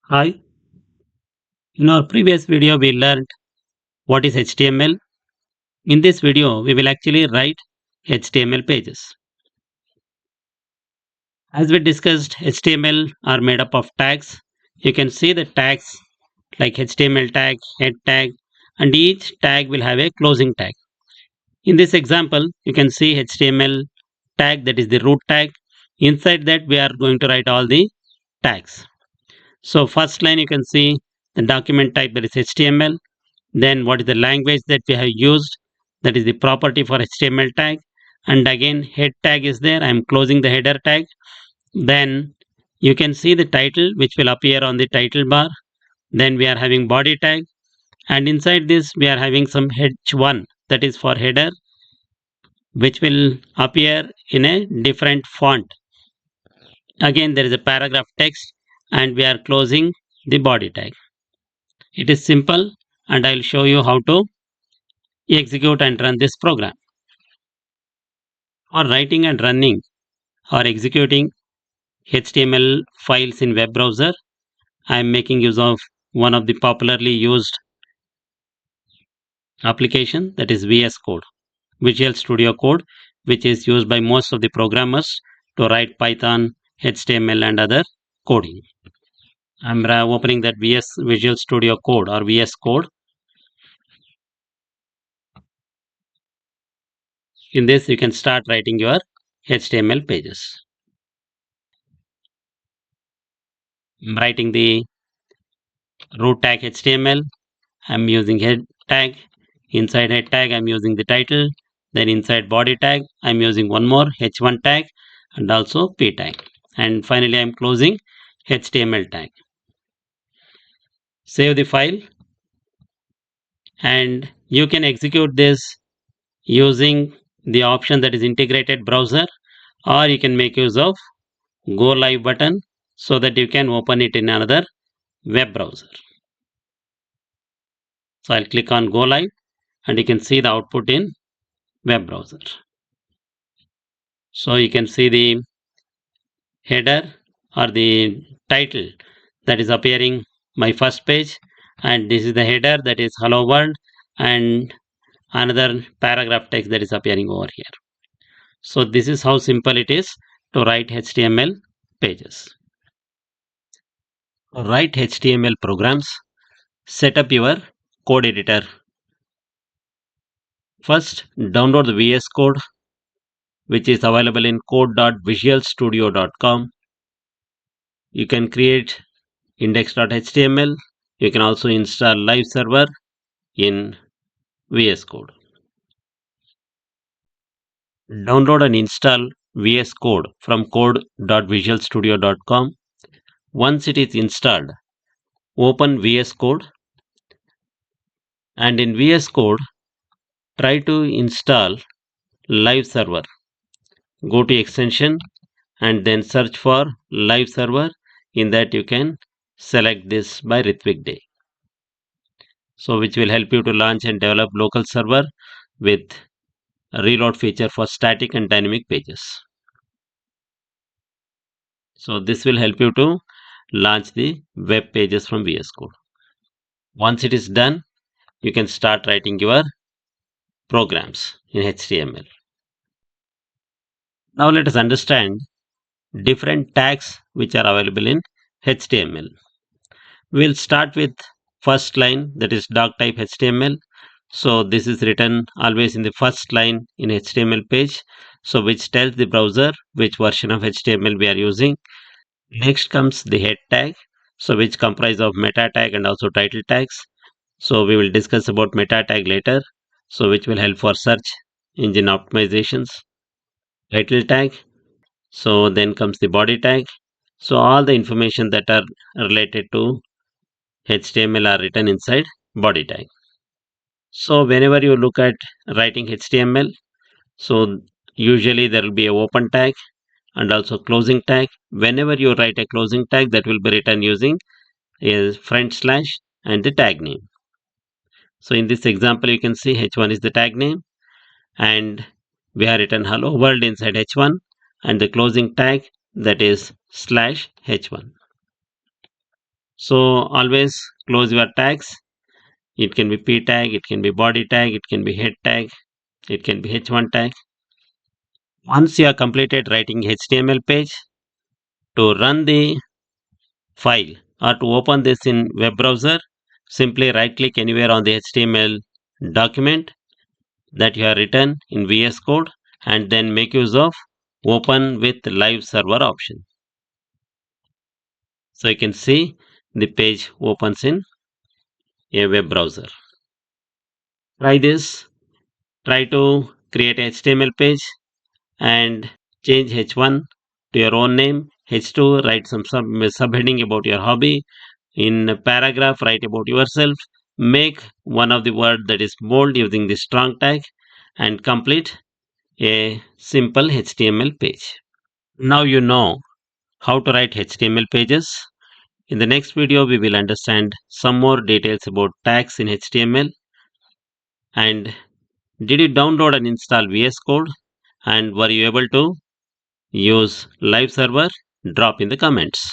Hi, in our previous video we learned what is HTML. In this video we will actually write HTML pages. As we discussed, HTML are made up of tags. You can see the tags like HTML tag, head tag, and each tag will have a closing tag. In this example, you can see HTML tag, that is the root tag. Inside that we are going to write all the tags. So first line you can see the document type, that is HTML. Then what is the language that we have used, that is the property for HTML tag, and again head tag is there. I am closing the header tag. Then you can see the title which will appear on the title bar. Then we are having body tag, and inside this we are having some h1, that is for header, which will appear in a different font. Again there is a paragraph text, and we are closing the body tag. It is simple, and I will show you how to execute and run this program. For writing and running or executing HTML files in web browser, I am making use of one of the popularly used application, that is VS Code, Visual Studio Code, which is used by most of the programmers to write Python, HTML and other coding. I am opening that Visual Studio Code or VS Code. In this you can start writing your HTML pages. I am writing the root tag HTML. I am using head tag. Inside head tag I am using the title. Then inside body tag I am using one more h1 tag and also p tag. And finally I am closing HTML tag. Save the file, and you can execute this using the option that is integrated browser, or you can make use of go live button so that you can open it in another web browser. So I'll click on go live, and you can see the output in web browser. So you can see the header or the title that is appearing my first page, and this is the header, that is hello world, and another paragraph text that is appearing over here. So this is how simple it is to write HTML pages. To write HTML programs, set up your code editor. First, download the VS Code, which is available in code.visualstudio.com. You can create index.html. You can also install live server in VS Code. Download and install VS Code from code.visualstudio.com. Once it is installed, open VS Code, and in VS Code try to install live server. Go to extension and then search for live server. In that you can select this by Ritwik Day, so which will help you to launch and develop local server with a reload feature for static and dynamic pages. So this will help you to launch the web pages from VS Code. Once it is done, you can start writing your programs in HTML. Now let us understand different tags which are available in HTML. We'll start with first line, that is doc type HTML. So this is written always in the first line in HTML page, so which tells the browser which version of HTML we are using. Next comes the head tag, so which comprise of meta tag and also title tags. So we will discuss about meta tag later, so which will help for search engine optimizations. Title tag, so then comes the body tag. So all the information that are related to HTML are written inside body tag. So whenever you look at writing HTML, so usually there will be a open tag and also closing tag. Whenever you write a closing tag, that will be written using a front slash and the tag name. So in this example you can see h1 is the tag name, and we have written hello world inside h1, and the closing tag, that is slash h1. So always close your tags. It can be p tag, it can be body tag, it can be head tag, it can be h1 tag. Once you have completed writing HTML page, to run the file or to open this in web browser, simply right click anywhere on the HTML document that you have written in VS Code and then make use of open with live server option. So you can see the page opens in a web browser. Try this. Try to create a HTML page and change h1 to your own name. H2 write some subheading about your hobby. In a paragraph write about yourself. Make one of the word that is bold using the strong tag and complete a simple HTML page. Now you know how to write HTML pages. In the next video, we will understand some more details about tags in HTML. And did you download and install VS Code? And were you able to use live server? Drop in the comments.